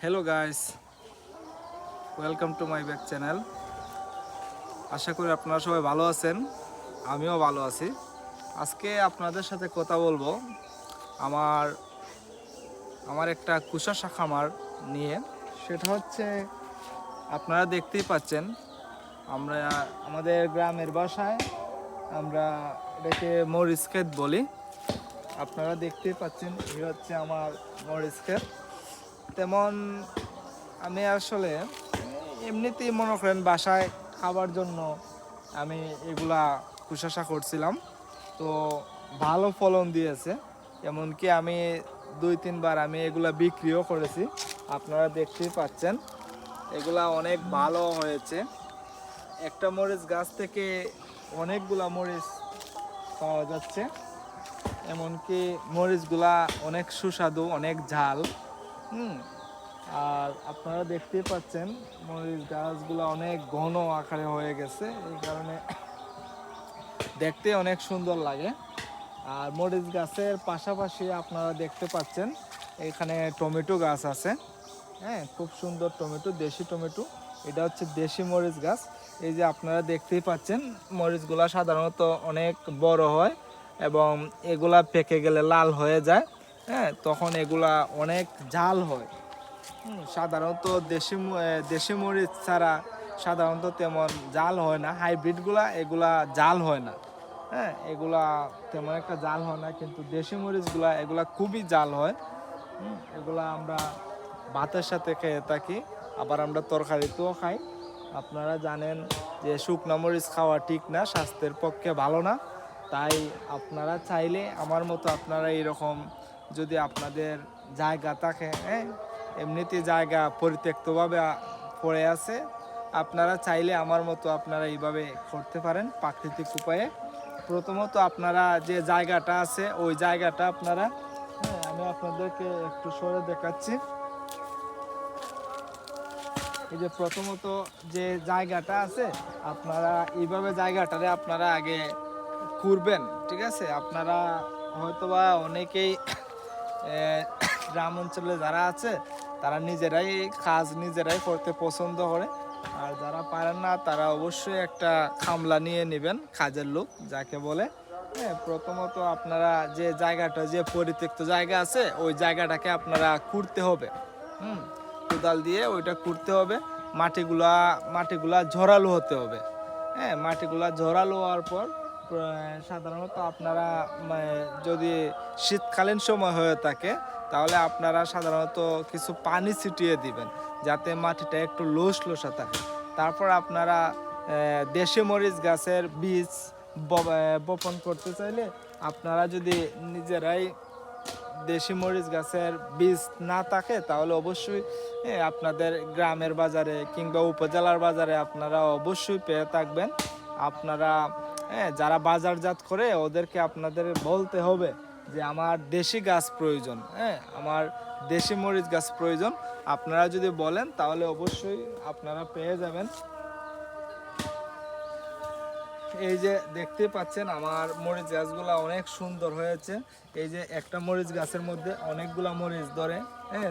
Hello guys, welcome to my back channel. আশা করি আপনারা সবাই ভালো আছেন, আমিও ভালো আছি। আজকে আপনাদের সাথে কথা বলবো আমার আমার একটা কুশাশা খামার নিয়ে। সেটা হচ্ছে, আপনারা দেখতেই পাচ্ছেন, আমরা আমাদের গ্রামের ভাষায় আমরা এটাকে মরিচ ক্ষেত বলি। আপনারা দেখতেই পাচ্ছেন, এই হচ্ছে আমার মরিচ ক্ষেত। তেমন আমি আসলে এমনিতেই মনে করেন বাসায় খাবার জন্য আমি এগুলা কুশাশা করছিলাম, তো ভালো ফলন দিয়েছে। এমনকি আমি 2-3 বার আমি এগুলা বিক্রিও করেছি। আপনারা দেখতেই পাচ্ছেন এগুলা অনেক ভালো হয়েছে। একটা মরিচ গাছ থেকে অনেকগুলা মরিচ পাওয়া যাচ্ছে। এমনকি মরিচগুলা অনেক সুস্বাদু, অনেক ঝাল। আর আপনারা দেখতেই পাচ্ছেন মরিচ গাছগুলো অনেক ঘন আকারে হয়ে গেছে, এই কারণে দেখতে অনেক সুন্দর লাগে। আর মরিচ গাছের পাশাপাশি আপনারা দেখতে পাচ্ছেন এখানে টমেটো গাছ আছে। হ্যাঁ, খুব সুন্দর টমেটো, দেশি টমেটো। এটা হচ্ছে দেশি মরিচ গাছ। এই যে আপনারা দেখতেই পাচ্ছেন মরিচগুলা সাধারণত অনেক বড় হয় এবং এগুলা পেকে গেলে লাল হয়ে যায়। হ্যাঁ, তখন এগুলা অনেক ঝাল হয়। সাধারণত দেশি মরিচ ছাড়া সাধারণত তেমন জাল হয় না। হাইব্রিডগুলা এগুলা জাল হয় না। হ্যাঁ, এগুলা তেমন একটা জাল হয় না, কিন্তু দেশি মরিচগুলা এগুলা খুবই জাল হয়। এগুলা আমরা ভাতের সাথে খেয়ে থাকি, আবার আমরা তরকারিতেও খাই। আপনারা জানেন যে শুকনো মরিচ খাওয়া ঠিক না, স্বাস্থ্যের পক্ষে ভালো না। তাই আপনারা চাইলে আমার মতো আপনারা এরকম যদি আপনাদের জায়গা থাকে, হ্যাঁ, এমনিতে জায়গা পরিত্যক্তভাবে পড়ে আছে, আপনারা চাইলে আমার মতো আপনারা এইভাবে করতে পারেন প্রাকৃতিক উপায়ে। প্রথমত আপনারা যে জায়গাটা আছে ওই জায়গাটা আপনারা, হ্যাঁ, আমি আপনাদেরকে একটু সরে দেখাচ্ছি। এই যে প্রথমত যে জায়গাটা আছে, আপনারা এইভাবে জায়গাটারে আপনারা আগে খুঁড়বেন। ঠিক আছে, আপনারা হয়তোবা অনেকেই গ্রাম অঞ্চলে যারা আছে তারা নিজেরাই কাজ নিজেরাই করতে পছন্দ করে। আর যারা পারেন না তারা অবশ্যই একটা খামলা নিয়ে নেবেন, কাজের লোক যাকে বলে। হ্যাঁ, প্রথমত আপনারা যে জায়গাটা, যে পরিত্যক্ত জায়গা আছে ওই জায়গাটাকে আপনারা খুঁড়তে হবে। কোদাল দিয়ে ওইটা খুঁড়তে হবে। মাটিগুলা ঝরালো হতে হবে। হ্যাঁ, মাটিগুলা ঝরালো হওয়ার পর সাধারণত আপনারা যদি শীতকালীন সময় হয়ে থাকে তাহলে আপনারা সাধারণত কিছু পানি ছিটিয়ে দিবেন, যাতে মাটিটা একটু লোসা থাকে। তারপর আপনারা দেশি মরিচ গাছের বীজ বপন করতে চাইলে আপনারা যদি নিজেরাই দেশি মরিচ গাছের বীজ না থাকে তাহলে অবশ্যই আপনাদের গ্রামের বাজারে কিংবা উপজেলার বাজারে আপনারা অবশ্যই পেয়ে থাকবেন। আপনারা যারা বাজারজাত করে ওদেরকে আপনাদের বলতে হবে যে আমার দেশি গাছ প্রয়োজন, আমার দেশি মরিচ গাছ প্রয়োজন। আপনারা যদি বলেন তাহলে অবশ্যই আপনারা পেয়ে যাবেন। এই যে দেখতে পাচ্ছেন আমার মরিচ গাছগুলা অনেক সুন্দর হয়েছে। এই যে একটা মরিচ গাছের মধ্যে অনেকগুলা মরিচ ধরে। হ্যাঁ,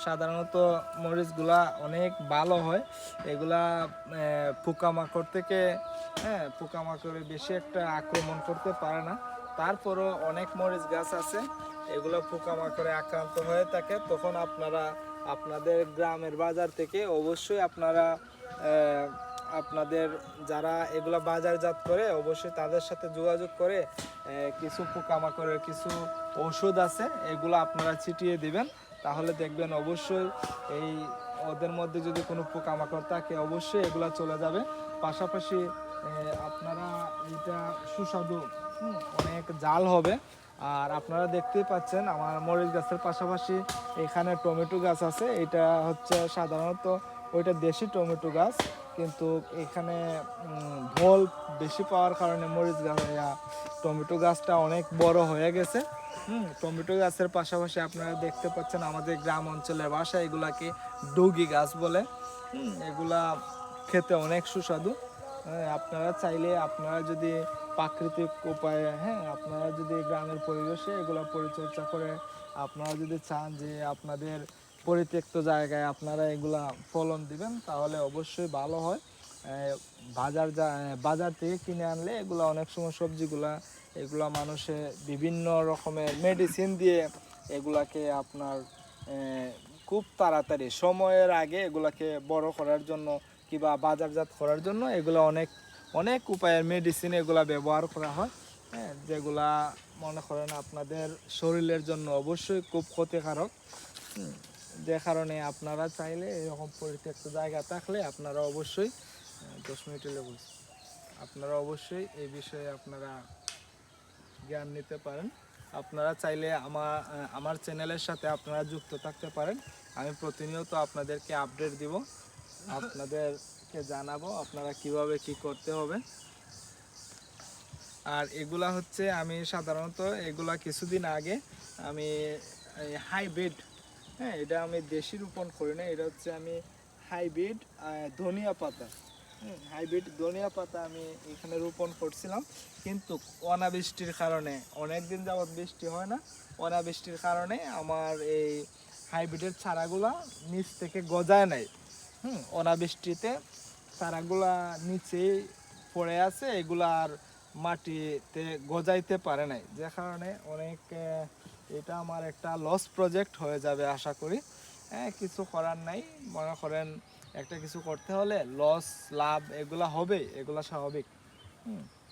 সাধারণত মরিচগুলা অনেক ভালো হয়। এগুলা পোকামাকড় থেকে, হ্যাঁ, পোকামাকড়ে বেশি একটা আক্রমণ করতে পারে না। তারপরও অনেক মরিচ গাছ আছে এগুলো পোকামাকড়ে আক্রান্ত হয়ে থাকে, তখন আপনারা আপনাদের গ্রামের বাজার থেকে অবশ্যই আপনারা আপনাদের যারা এগুলা বাজারজাত করে অবশ্যই তাদের সাথে যোগাযোগ করে কিছু পোকামাকড়ের কিছু ওষুধ আছে এগুলো আপনারা ছিটিয়ে দিবেন। তাহলে দেখবেন অবশ্যই এই ওদের মধ্যে যদি কোনো পোকামাকড় থাকে অবশ্যই এগুলা চলে যাবে। পাশাপাশি আপনারা এটা সুস্বাদু, অনেক জাল হবে। আর আপনারা দেখতেই পাচ্ছেন আমার মরিচ গাছের পাশাপাশি এখানে টমেটো গাছ আছে। এটা হচ্ছে সাধারণত ওইটা দেশি টমেটো গাছ, কিন্তু এখানে ফল বেশি পাওয়ার কারণে মরিচ গাছ টমেটো গাছটা অনেক বড় হয়ে গেছে। টমেটো গাছের পাশাপাশি আপনারা দেখতে পাচ্ছেন আমাদের গ্রাম অঞ্চলের ভাষায় এগুলাকে ডুগি গাছ বলে। এগুলা খেতে অনেক সুস্বাদু। আপনারা চাইলে আপনারা যদি প্রাকৃতিক উপায়ে, হ্যাঁ, আপনারা যদি গ্রামের পরিবেশে এগুলা পরিচর্যা করে আপনারা যদি চান যে আপনাদের পরিত্যক্ত জায়গায় আপনারা এগুলা ফলন দিবেন তাহলে অবশ্যই ভালো হয়। বাজার থেকে কিনে আনলে এগুলা অনেক সময় সবজিগুলা এগুলা মানুষে বিভিন্ন রকমের মেডিসিন দিয়ে এগুলাকে আপনার খুব তাড়াতাড়ি সময়ের আগে এগুলাকে বড় করার জন্য কিংবা বাজারজাত করার জন্য এগুলো অনেক অনেক উপায়ের মেডিসিন এগুলা ব্যবহার করা হয়, হ্যাঁ, যেগুলা মনে করেন আপনাদের শরীরের জন্য অবশ্যই খুব ক্ষতিকারক। যে কারণে আপনারা চাইলে এরকম পরিত্যক্ত জায়গা থাকলে আপনারা অবশ্যই 10 মিনিট লেবু আপনারা অবশ্যই এই বিষয়ে আপনারা জ্ঞান নিতে পারেন। আপনারা চাইলে আমার চ্যানেলের সাথে আপনারা যুক্ত থাকতে পারেন। আমি প্রতিনিয়ত আপনাদেরকে আপডেট দিব, আপনাদেরকে জানাবো আপনারা কিভাবে কি করতে হবে। আর এগুলা হচ্ছে আমি সাধারণত এগুলা কিছুদিন আগে আমি হাইব্রিড, হ্যাঁ, এটা আমি দেশি রোপণ করি না, এটা হচ্ছে আমি হাইব্রিড ধনিয়া পাতা, হাইব্রিড ধনিয়া পাতা আমি এখানে রোপণ করছিলাম। কিন্তু অনাবৃষ্টির কারণে অনেক দিন যাবৎ বৃষ্টি হয় না, অনাবৃষ্টির কারণে আমার এই হাইব্রিডের চারাগুলা নিচ থেকে গজায় নাই। অনাবৃষ্টিতে চারাগুলা নিচেই পড়ে আছে, এগুলা আর মাটিতে গজাইতে পারে নাই, যে কারণে অনেক এটা আমার একটা লস প্রজেক্ট হয়ে যাবে আশা করি। হ্যাঁ, কিছু করার নাই, মনে করেন একটা কিছু করতে হলে লস লাভ এগুলা হবে, এগুলা স্বাভাবিক,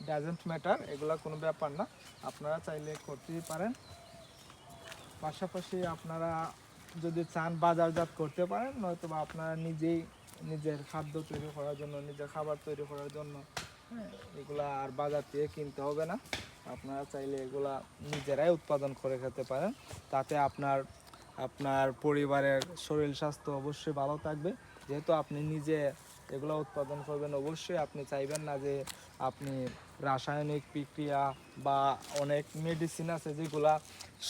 ডাজেন্ট ম্যাটার, এগুলা কোনো ব্যাপার না, আপনারা চাইলে করতেই পারেন। পাশাপাশি আপনারা যদি চান বাজারজাত করতে পারেন, নয়তো বা আপনারা নিজেই নিজের খাদ্য তৈরি করার জন্য, নিজের খাবার তৈরি করার জন্য, হ্যাঁ, এগুলা আর বাজার থেকে কিনতে হবে না, আপনারা চাইলে এগুলা নিজেরাই উৎপাদন করে খেতে পারেন। তাতে আপনার পরিবারের শরীর স্বাস্থ্য অবশ্যই ভালো থাকবে। যেহেতু আপনি নিজে এগুলো উৎপাদন করবেন, অবশ্যই আপনি চাইবেন না যে আপনি রাসায়নিক প্রক্রিয়া বা অনেক মেডিসিন আছে যেগুলা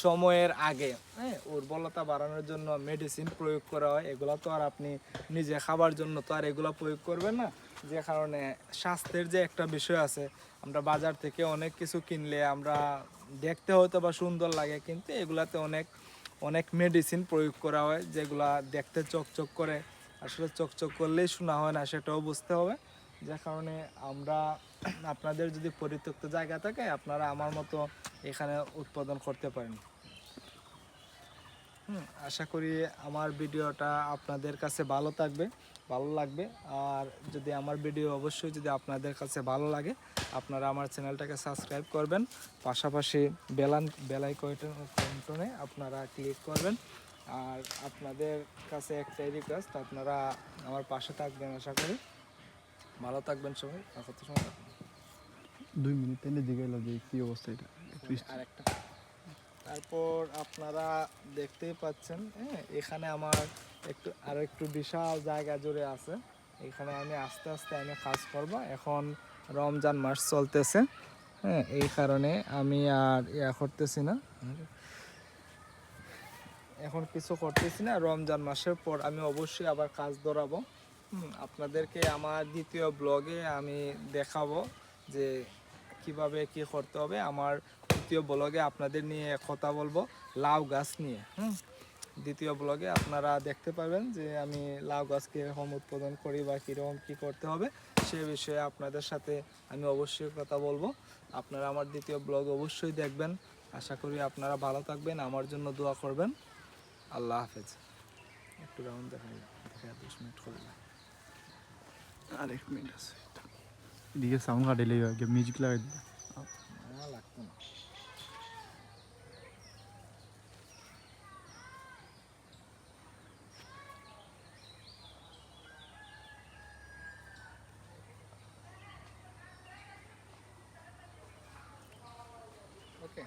সময়ের আগে, হ্যাঁ, উর্বরতা বাড়ানোর জন্য মেডিসিন প্রয়োগ করা হয়, এগুলো তো আর আপনি নিজে খাবার জন্য তো আর এগুলো প্রয়োগ করবেন না। যে কারণে স্বাস্থ্যের যে একটা বিষয় আছে, আমরা বাজার থেকে অনেক কিছু কিনলে আমরা দেখতে হয়তো বা সুন্দর লাগে, কিন্তু এগুলাতে অনেক অনেক মেডিসিন প্রয়োগ করা হয়, যেগুলা দেখতে চকচক করে, আসলে চকচক করলেই শোনা হয় না, সেটাও বুঝতে হবে। যে কারণে আমরা আপনাদের যদি পরিত্যক্ত জায়গা থাকে আপনারা আমার মতো এখানে উৎপাদন করতে পারেন। আশা করি আমার ভিডিওটা আপনাদের কাছে ভালো লাগবে। আর যদি আমার ভিডিও অবশ্যই যদি আপনাদের কাছে ভালো লাগে, আপনারা আমার চ্যানেলটাকে সাবস্ক্রাইব করবেন, পাশাপাশি বেল আইকনে আপনারা ক্লিক করবেন। আর আপনাদের কাছে একটাই রিকোয়েস্ট, আপনারা আমার পাশে থাকবেন। আশা করি ভালো থাকবেন সবাই। কত সময় 2 মিনিট এনে জিগাইলো যে কি অবস্থা এটা আরেকটা। তারপর আপনারা দেখতেই পাচ্ছেন, হ্যাঁ, এখানে আমার একটু বিশাল জায়গা জুড়ে আছে, এখানে আমি আস্তে আস্তে কাজ করব। এখন রমজান মাস চলতেছে, হ্যাঁ, এই কারণে আমি আর করতেছি না, এখন কিছু করতেছি না। রমজান মাসের পর আমি অবশ্যই আবার কাজ ধরাবো। আপনাদেরকে আমার দ্বিতীয় ব্লগে আমি দেখাবো যে কিভাবে কি করতে হবে। আমার দ্বিতীয় ব্লগে আপনাদের নিয়ে কথা বলবো লাউ গাছ নিয়ে। দ্বিতীয় ব্লগে আপনারা দেখতে পাবেন যে আমি লাউ গাছ কীরকম উৎপাদন করি বা কীরকম কী করতে হবে সে বিষয়ে আপনাদের সাথে আমি অবশ্যই কথা বলবো। আপনারা আমার দ্বিতীয় ব্লগ অবশ্যই দেখবেন। আশা করি আপনারা ভালো থাকবেন, আমার জন্য দোয়া করবেন। আল্লাহ হাফেজ। একটু রাউন্ড দেখাই 10 মিনিট করলাম। আর 1 মিনিট আছে এদিকে সাউন্ড কাটিলেই হয়, মিউজিক লাগাই দিলে লাগতো না। ওকে,